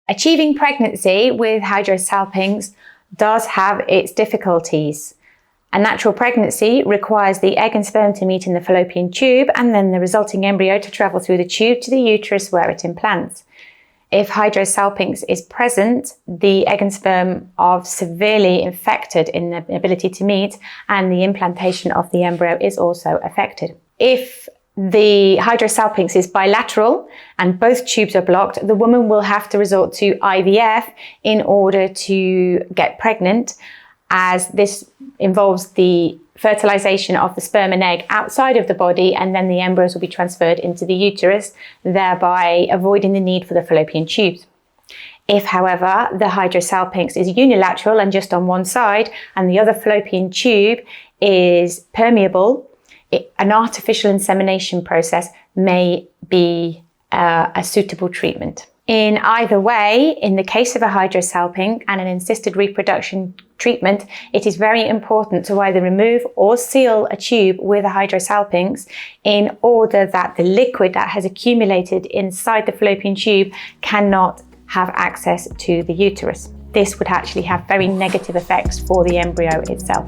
Achieving pregnancy with hyrdosalpinx does have its difficulties. A natural pregnancy requires the egg and sperm to meet in the fallopian tube and then the resulting embryo to travel through the tube to the uterus where it implants. If hyrdosalpinx is present, the egg and sperm are severely infected in the ability to meet, and the implantation of the embryo is also affected. If the hyrdosalpinx is bilateral and both tubes are blocked, the woman will have to resort to IVF in order to get pregnant, as this involves the fertilization of the sperm and egg outside of the body, and then the embryos will be transferred into the uterus, thereby avoiding the need for the fallopian tubes. If, however, the hyrdosalpinx is unilateral and just on one side, and the other fallopian tube is permeable, an artificial insemination process may be a suitable treatment. In either way, in the case of a hyrdosalpinx and an assisted reproduction treatment, it is very important to either remove or seal a tube with a hyrdosalpinx in order that the liquid that has accumulated inside the fallopian tube cannot have access to the uterus. This would actually have very negative effects for the embryo itself.